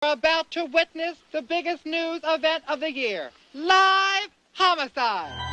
We're about to witness the biggest news event of the year. Live homicide.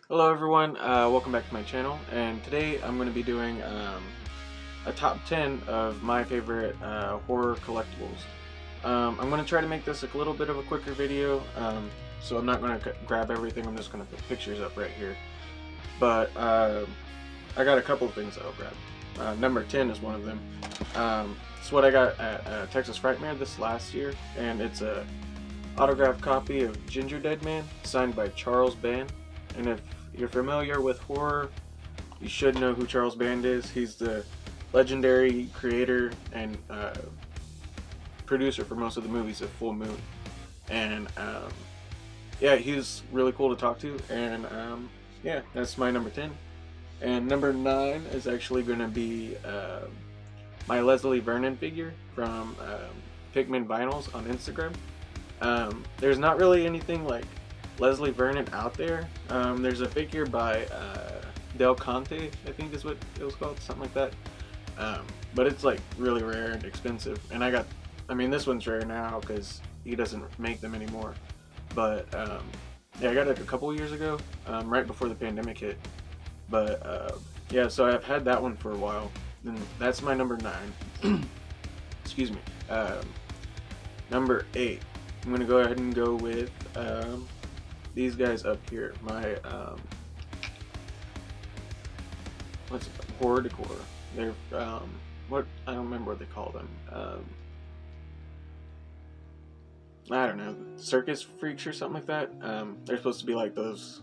Hello everyone, welcome back to my channel, and today I'm going to be doing a top 10 of my favorite horror collectibles. I'm going to try to make this a little bit of a quicker video, so I'm not going to grab everything, I'm just going to put pictures up right here. But I got a couple of things that I'll grab. Number 10 is one of them. It's what I got at Texas Frightmare this last year, and it's a autographed copy of Ginger Dead Man, signed by Charles Band. And if you're familiar with horror, you should know who Charles Band is. He's the legendary creator and producer for most of the movies of Full Moon. And yeah, he's really cool to talk to. And yeah, that's my number 10. And number 9 is actually going to be my Leslie Vernon figure from Pikmin Vinyls on Instagram. There's not really anything like Leslie Vernon out there. There's a figure by Del Conte, I think is what it was called, something like that. But it's like really rare and expensive. And I mean this one's rare now because he doesn't make them anymore. But yeah, I got it a couple years ago, right before the pandemic hit. But yeah, so I've had that one for a while. And that's my number 9. Excuse me. Number 8. I'm gonna go ahead and go with these guys up here, my what's it, horror decor. They're what, I don't remember what they call them. I don't know, circus freaks or something like that. They're supposed to be like those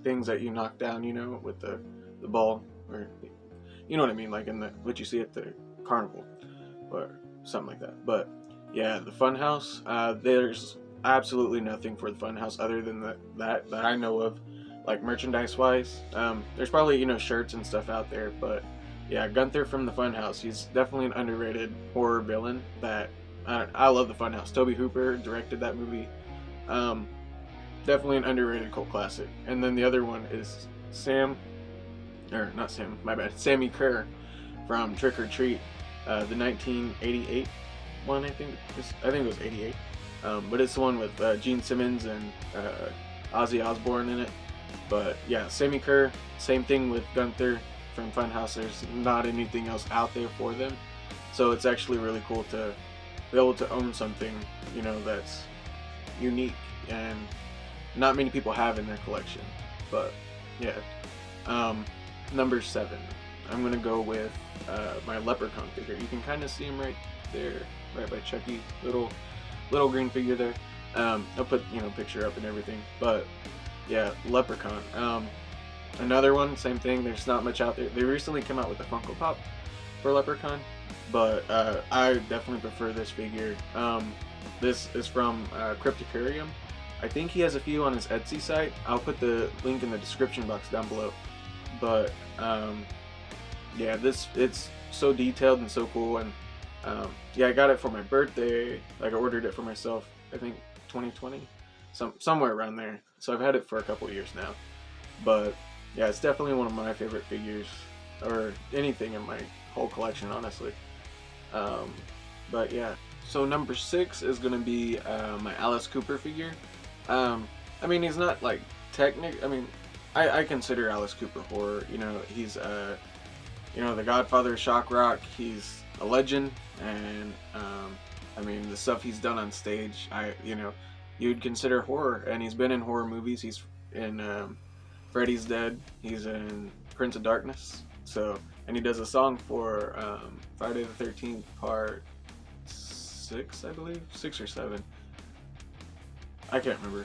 things that you knock down, you know, with the ball, or you know what I mean, like in the what you see at the carnival or something like that. But yeah, the Funhouse. There's absolutely nothing for the Funhouse other than that I know of, like merchandise wise. There's probably, you know, shirts and stuff out there, but yeah, Gunther from the Funhouse, he's definitely an underrated horror villain that I love. The Funhouse. Tobe Hooper directed that movie. Definitely an underrated cult classic. And then the other one is Sammy Kerr from Trick or Treat, the 1988 one, I think it was 88. But it's the one with Gene Simmons and Ozzy Osbourne in it. But yeah, Sammy Kerr, same thing with Gunther from Funhouse. There's not anything else out there for them, so it's actually really cool to be able to own something, you know, that's unique and not many people have in their collection. But yeah, number 7, I'm gonna go with my Leprechaun figure. You can kind of see him right there, right by Chucky, little green figure there. I'll put, you know, picture up and everything. But yeah, Leprechaun. Another one, same thing. There's not much out there. They recently came out with a Funko Pop for Leprechaun, but I definitely prefer this figure. This is from Cryptocurium. I think he has a few on his Etsy site. I'll put the link in the description box down below. But yeah, it's so detailed and so cool. And yeah, I got it for my birthday. Like, I ordered it for myself, I think 2020, somewhere around there. So I've had it for a couple years now. But yeah, it's definitely one of my favorite figures, or anything in my whole collection, honestly. But yeah, so number 6 is gonna be my Alice Cooper figure. I mean, he's not like I mean, I consider Alice Cooper horror. You know, he's you know, the Godfather of shock rock. He's a legend, and I mean, the stuff he's done on stage, you know, you'd consider horror. And he's been in horror movies. He's in Freddy's Dead. He's in Prince of Darkness. So, and he does a song for Friday the 13th Part 6, I believe, 6 or 7. I can't remember.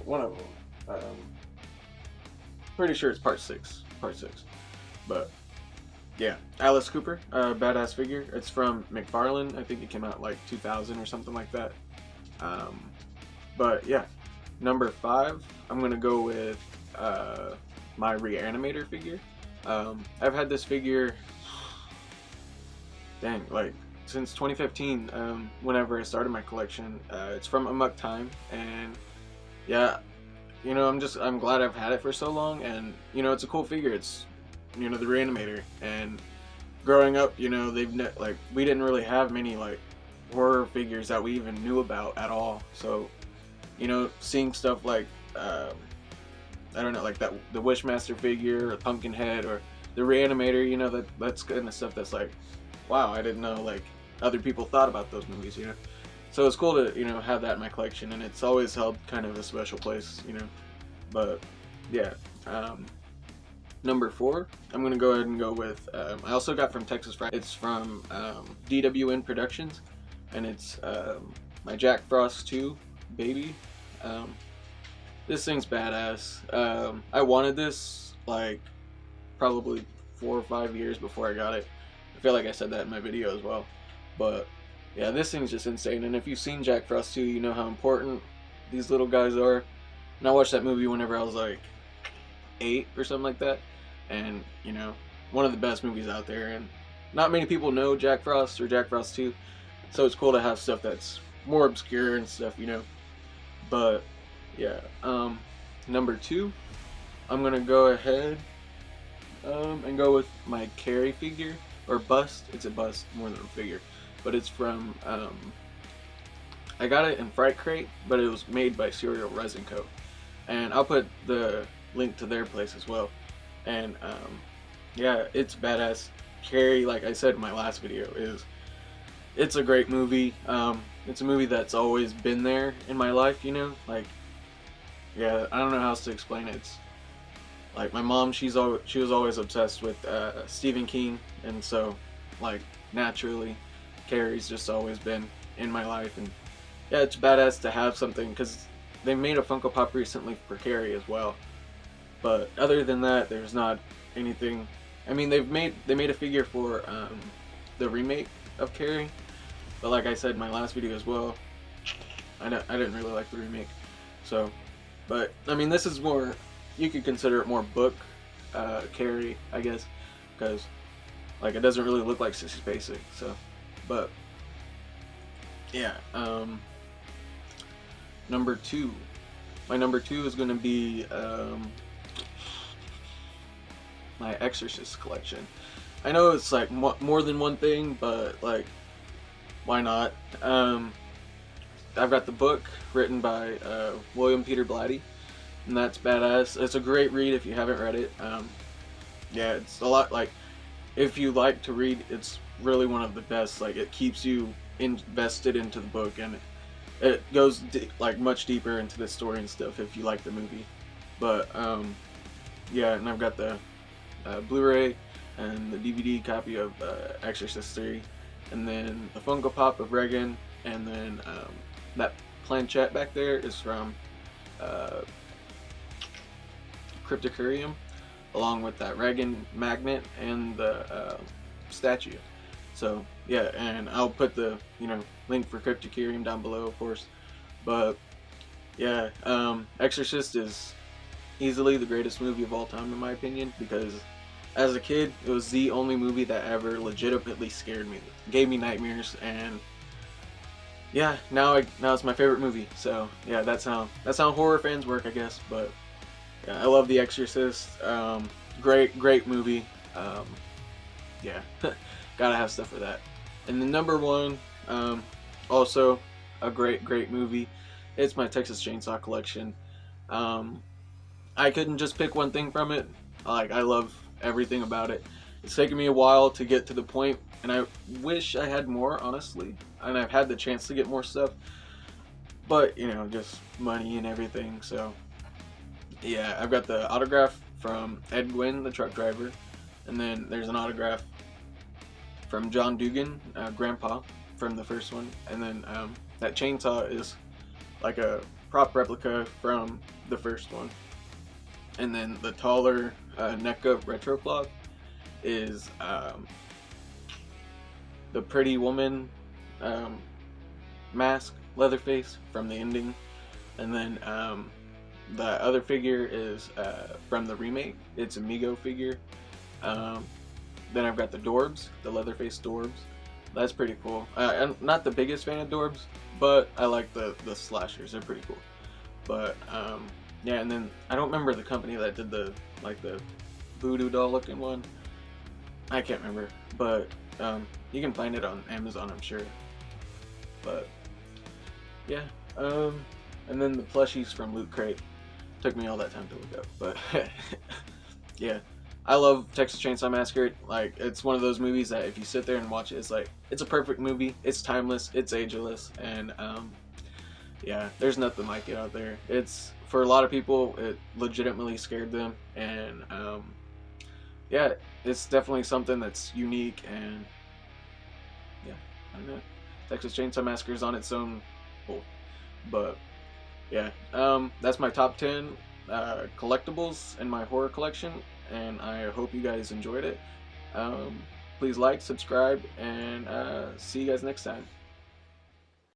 One of them. Pretty sure it's part 6. Part 6. But yeah, Alice Cooper, badass figure. It's from McFarlane. I think it came out like 2000 or something like that. But yeah, number 5, I'm gonna go with my Reanimator figure. I've had this figure, dang, like since 2015. Whenever I started my collection, it's from Amok Time, and yeah, you know, I'm glad I've had it for so long, and you know, it's a cool figure. It's, you know, the Reanimator, and growing up, you know, like we didn't really have many like horror figures that we even knew about at all. So, you know, seeing stuff like I don't know, like the Wishmaster figure, or Pumpkinhead, or the Reanimator, you know, that's kind of stuff that's like, wow, I didn't know like other people thought about those movies, you know. So it's cool to, you know, have that in my collection, and it's always held kind of a special place, you know. But yeah, number 4, I'm gonna go ahead and go with. I also got from Texas Friday. It's from DWN Productions, and it's my Jack Frost 2 baby. This thing's badass. I wanted this like probably 4 or 5 years before I got it. I feel like I said that in my video as well. But yeah, this thing's just insane. And if you've seen Jack Frost 2, you know how important these little guys are. And I watched that movie whenever I was like 8 or something like that. And, you know, one of the best movies out there. And not many people know Jack Frost or Jack Frost 2. So it's cool to have stuff that's more obscure and stuff, you know. But yeah, number 2, I'm gonna go ahead and go with my Carrie figure, or bust. It's a bust more than a figure, but it's from I got it in Fright Crate, but it was made by Serial Resin Co. And I'll put the link to their place as well. And yeah, it's badass. Carrie, like I said in my last video, it's a great movie. It's a movie that's always been there in my life, you know, like, yeah, I don't know how else to explain it. It's like my mom, she was always obsessed with Stephen King, and so like naturally Carrie's just always been in my life. And yeah, it's badass to have something, because they made a Funko Pop recently for Carrie as well. But other than that, there's not anything. I mean, they made a figure for the remake of Carrie, but like I said in my last video as well, I didn't really like the remake. So, but I mean, this is more, you could consider it more book Carrie, I guess, because like it doesn't really look like Sissy Spacek. So, but yeah, number 2. My number 2 is gonna be my Exorcist collection. I know it's like more than one thing, but like, why not? I've got the book written by William Peter Blatty, and that's badass. It's a great read if you haven't read it. Yeah, it's a lot, like, if you like to read, it's really one of the best. Like, it keeps you invested into the book, and it goes like much deeper into the story and stuff if you like the movie. But yeah, and I've got the Blu-ray and the DVD copy of Exorcist 3, and then the Funko Pop of Regan, and then that planchette back there is from Cryptocurium, along with that Regan magnet and the statue. So yeah, and I'll put the, you know, link for Cryptocurium down below, of course. But yeah, Exorcist is easily the greatest movie of all time in my opinion, because as a kid, it was the only movie that ever legitimately scared me, gave me nightmares, and yeah, now it's my favorite movie. So yeah, that's how horror fans work, I guess. But yeah, I love The Exorcist. Great movie. Yeah, gotta have stuff for that. And the number 1, also a great movie. It's my Texas Chainsaw collection. I couldn't just pick one thing from it. Like, I love everything about it. It's taken me a while to get to the point, and I wish I had more, honestly. And I've had the chance to get more stuff, but you know, just money and everything. So yeah, I've got the autograph from Ed Gwynn, the truck driver, and then there's an autograph from John Dugan, Grandpa, from the first one, and then that chainsaw is like a prop replica from the first one, and then the taller NECA retro clock is the Pretty Woman mask Leatherface from the ending, and then the other figure is from the remake. It's a Mego figure. Then I've got the Dorbs, the Leatherface Dorbs. That's pretty cool. I'm not the biggest fan of Dorbs, but I like the slashers. They're pretty cool. But yeah, and then I don't remember the company that did the voodoo doll looking one. I can't remember, but you can find it on Amazon, I'm sure. But yeah, and then the plushies from Loot Crate. Took me all that time to look up, but yeah, I love Texas Chainsaw Massacre. Like, it's one of those movies that if you sit there and watch it, it's like, it's a perfect movie. It's timeless, it's ageless, and yeah, there's nothing like it out there. It's, for a lot of people, it legitimately scared them, and yeah, it's definitely something that's unique, and yeah, I don't know. Texas Chainsaw Massacre is on its own level, but yeah, that's my top 10 collectibles in my horror collection, and I hope you guys enjoyed it. Please like, subscribe, and see you guys next time.